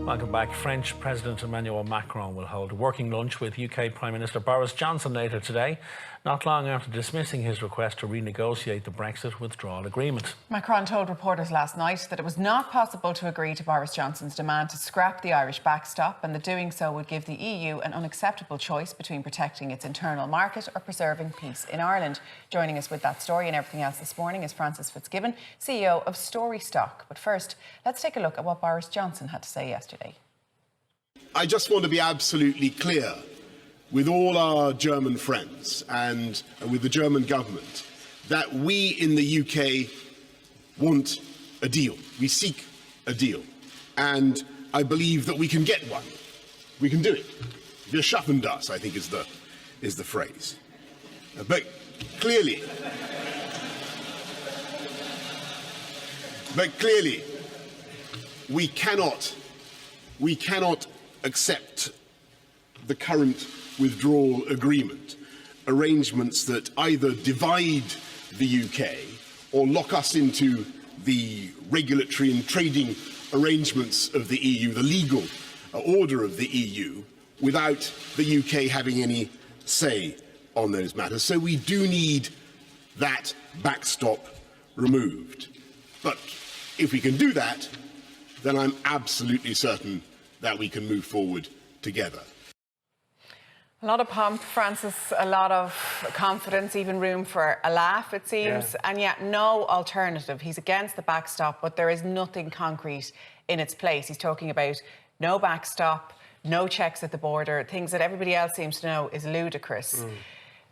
Welcome back. French President Emmanuel Macron will hold a working lunch with UK Prime Minister Boris Johnson later today, not long after dismissing his request to renegotiate the Brexit withdrawal agreement. Macron told reporters last night that it was not possible to agree to Boris Johnson's demand to scrap the Irish backstop, and that doing so would give the EU an unacceptable choice between protecting its internal market or preserving peace in Ireland. Joining us with that story and everything else this morning is Francis Fitzgibbon, CEO of Storystock. But first, let's take a look at what Boris Johnson had to say yesterday. I just want to be absolutely clear with all our German friends and with the German government that we in the UK want a deal. We seek a deal. And I believe that we can get one. We can do it. Wir schaffen das, I think is the phrase. But clearly, we cannot accept the current withdrawal agreement, arrangements that either divide the UK or lock us into the regulatory and trading arrangements of the EU, the legal order of the EU, without the UK having any say on those matters. So we do need that backstop removed. But if we can do that, then I'm absolutely certain that we can move forward together. A lot of pomp, Francis, a lot of confidence, even room for a laugh, it seems, and yet no alternative. He's against the backstop, but there is nothing concrete in its place. He's talking about no backstop, no checks at the border, things that everybody else seems to know is ludicrous.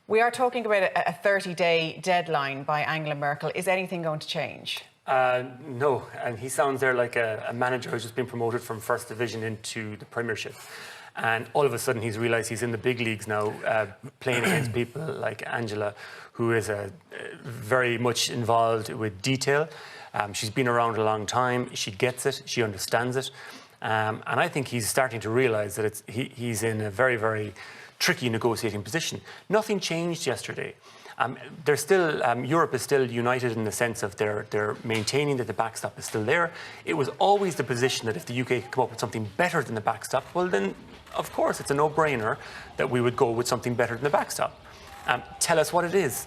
We are talking about a 30-day deadline by Angela Merkel. Is anything going to change? No, and he sounds there like a manager who's just been promoted from First Division into the Premiership. And all of a sudden he's realised he's in the big leagues now, playing against people like Angela, who is very much involved with detail. She's been around a long time, she gets it, she understands it. And I think he's starting to realise that he's in a very, very tricky negotiating position. Nothing changed yesterday. Europe is still united in the sense of they're maintaining that the backstop is still there. It was always the position that if the UK could come up with something better than the backstop, well then, of course, it's a no-brainer that we would go with something better than the backstop. Tell us what it is.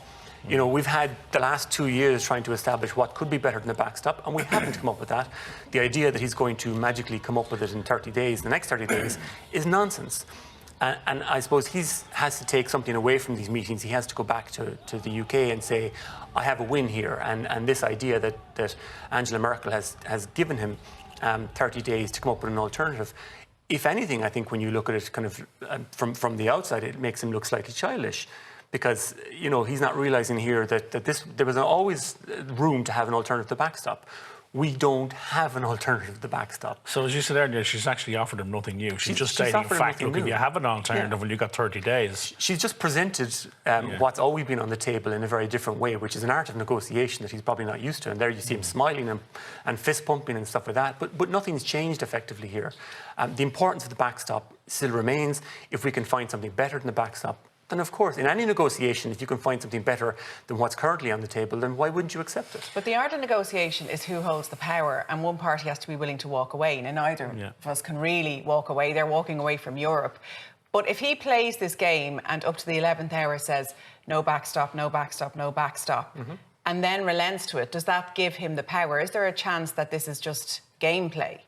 You know, we've had the last 2 years trying to establish what could be better than the backstop, and we haven't come up with that. The idea that he's going to magically come up with it in 30 days, the next 30 days, is nonsense. And I suppose he has to take something away from these meetings. He has to go back to the UK and say, I have a win here. And this idea that Angela Merkel has given him 30 days to come up with an alternative. If anything, I think when you look at it kind of from the outside, it makes him look slightly childish. Because, you know, he's not realising here that there was always room to have an alternative to the backstop. We don't have an alternative to the backstop. So as you said earlier, she's actually offered him nothing new. She's just stating a fact, look, if you have an alternative, well, you've got 30 days. She's just presented what's always been on the table in a very different way, which is an art of negotiation that he's probably not used to. And there you see him smiling and fist pumping and stuff like that. But nothing's changed effectively here. The importance of the backstop still remains. If we can find something better than the backstop, then of course, in any negotiation, if you can find something better than what's currently on the table, then why wouldn't you accept it? But the art of negotiation is who holds the power, and one party has to be willing to walk away. Now, neither of us can really walk away. They're walking away from Europe. But if he plays this game and up to the 11th hour says, no backstop, no backstop, no backstop, and then relents to it, does that give him the power? Is there a chance that this is just gameplay?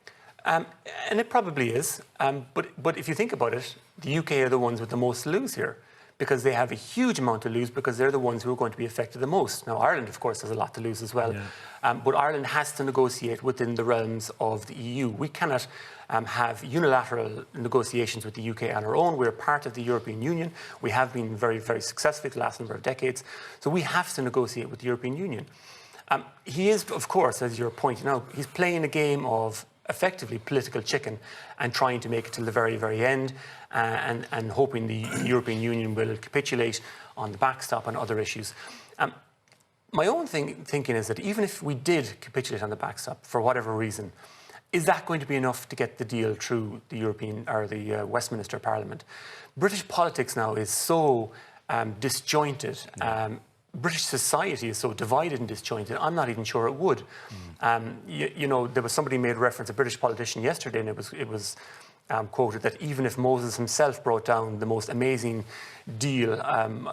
And it probably is. But if you think about it, the UK are the ones with the most to lose here, because they have a huge amount to lose, because they're the ones who are going to be affected the most. Now, Ireland, of course, has a lot to lose as well. But Ireland has to negotiate within the realms of the EU. We cannot have unilateral negotiations with the UK on our own. We're part of the European Union. We have been very, very successful the last number of decades. So we have to negotiate with the European Union. He is, of course, as you're pointing out, he's playing a game of effectively political chicken and trying to make it till the very, very end and hoping the European Union will capitulate on the backstop and other issues. My own thinking is that even if we did capitulate on the backstop for whatever reason, is that going to be enough to get the deal through the European or the Westminster Parliament? British politics now is so disjointed. British society is so divided and disjointed, I'm not even sure it would. You know, there was somebody made reference, a British politician yesterday, and it was quoted that even if Moses himself brought down the most amazing deal,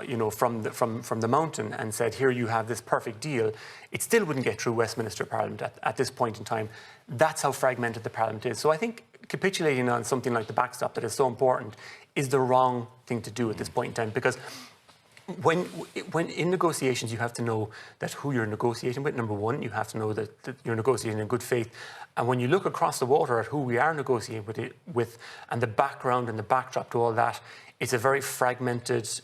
you know, from the mountain and said, here you have this perfect deal, it still wouldn't get through Westminster Parliament at this point in time. That's how fragmented the Parliament is. So I think capitulating on something like the backstop that is so important is the wrong thing to do at this point in time, because when in negotiations, you have to know that who you're negotiating with. Number one, you have to know that you're negotiating in good faith. And when you look across the water at who we are negotiating with and the background and the backdrop to all that, it's a very fragmented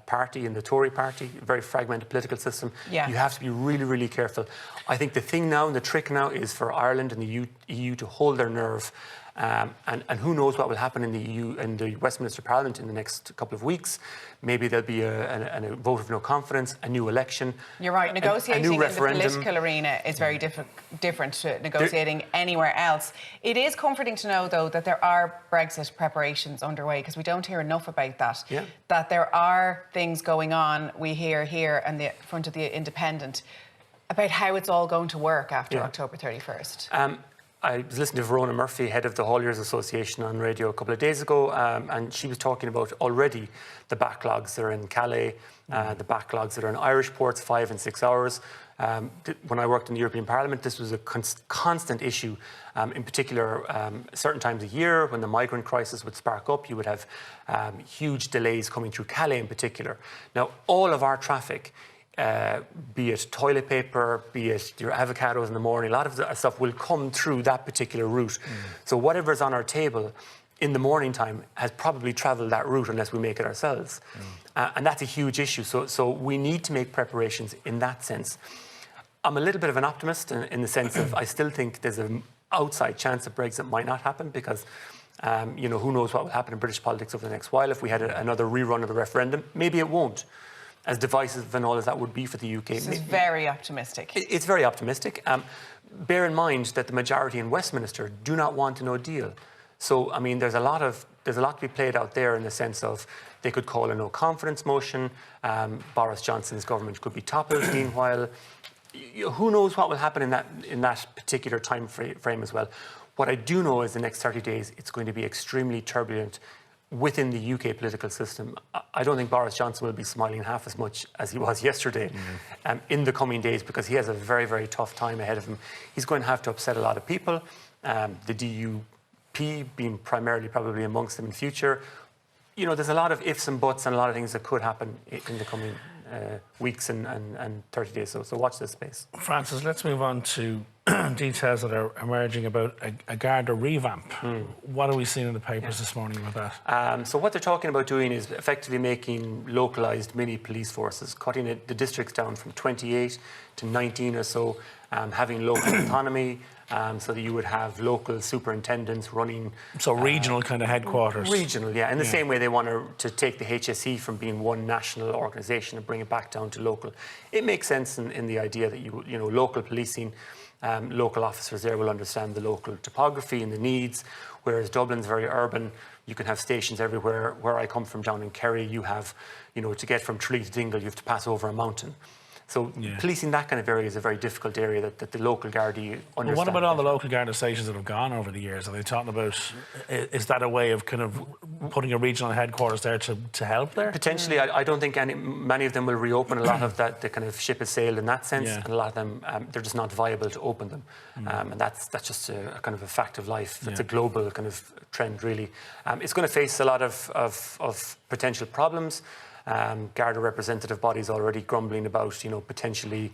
party in the Tory party, a very fragmented political system. Yeah. You have to be really, really careful. I think the thing now and the trick now is for Ireland and the EU to hold their nerve. And who knows what will happen in the EU and the Westminster Parliament in the next couple of weeks. Maybe there'll be a vote of no confidence, a new election. You're right. Negotiating a new in the referendum. political arena is very different to negotiating anywhere else. It is comforting to know, though, that there are Brexit preparations underway, because we don't hear enough about that. Yeah. That there are things going on. We hear here in the front of the Independent about how it's all going to work after October 31st. I was listening to Verona Murphy, head of the Hauliers Association, on radio a couple of days ago, and she was talking about already the backlogs that are in Calais, the backlogs that are in Irish ports, 5 and 6 hours. When I worked in the European Parliament, this was a constant issue. In particular, certain times of year when the migrant crisis would spark up, you would have huge delays coming through Calais in particular. Now, all of our traffic, be it toilet paper, be it your avocados in the morning, a lot of the stuff will come through that particular route. So whatever's on our table in the morning time has probably travelled that route unless we make it ourselves. And that's a huge issue. So we need to make preparations in that sense. I'm a little bit of an optimist in the sense of I still think there's an outside chance that Brexit might not happen because you know, who knows what will happen in British politics over the next while. If we had another rerun of the referendum, maybe it won't. As divisive and all as that would be for the UK. This is very optimistic. It's very optimistic. Bear in mind that the majority in Westminster do not want a no deal. So, I mean, there's a lot to be played out there in the sense of they could call a no confidence motion. Boris Johnson's government could be toppled meanwhile. Who knows what will happen in that particular time frame as well. What I do know is the next 30 days, it's going to be extremely turbulent within the UK political system. I don't think Boris Johnson will be smiling half as much as he was yesterday in the coming days, because he has a very, very tough time ahead of him. He's going to have to upset a lot of people, the DUP being primarily probably amongst them in future. You know, there's a lot of ifs and buts and a lot of things that could happen in the coming weeks and 30 days. So watch this space. Francis, let's move on to details that are emerging about a Garda revamp. What are we seeing in the papers this morning about that? So what they're talking about doing is effectively making localised mini police forces, cutting the districts down from 28 to 19 or so, having local autonomy, so that you would have local superintendents running. So regional kind of headquarters. Regional, yeah. In the same way they want to take the HSE from being one national organisation and bring it back down to local. It makes sense in the idea that you know, local policing, local officers there will understand the local topography and the needs, whereas Dublin's very urban. You can have stations everywhere. Where I come from down in Kerry, you have, you know, to get from Tralee to Dingle, you have to pass over a mountain. So policing that kind of area is a very difficult area that the local Gardaí understand. Well, what about all the local Garda stations that have gone over the years? Are they talking about, is that a way of kind of putting a regional headquarters there to help there? Potentially. I don't think many of them will reopen. A lot of that, the kind of ship has sailed in that sense, and a lot of them, they're just not viable to open them. And that's just a kind of a fact of life. It's a global kind of trend, really. It's going to face a lot of potential problems. Garda representative bodies already grumbling about, you know, potentially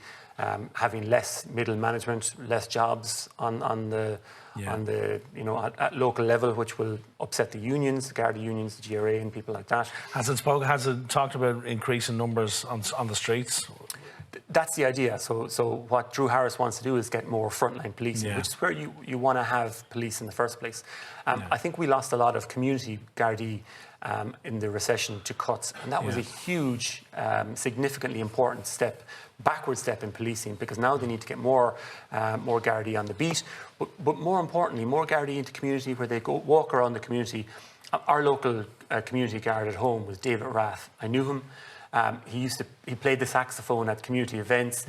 having less middle management, less jobs on the you know, at local level, which will upset the unions, the Garda unions, the GRA, and people like that. Has it talked about increasing numbers on the streets? That's the idea. So what Drew Harris wants to do is get more frontline policing, which is where you want to have police in the first place. I think we lost a lot of community Gardaí in the recession to cuts, and that was a huge, significantly important backward step in policing, because now they need to get more Gardaí on the beat, but more importantly, more Gardaí into community where they go walk around the community. Our local community guard at home was David Rath. I knew him. He played the saxophone at community events.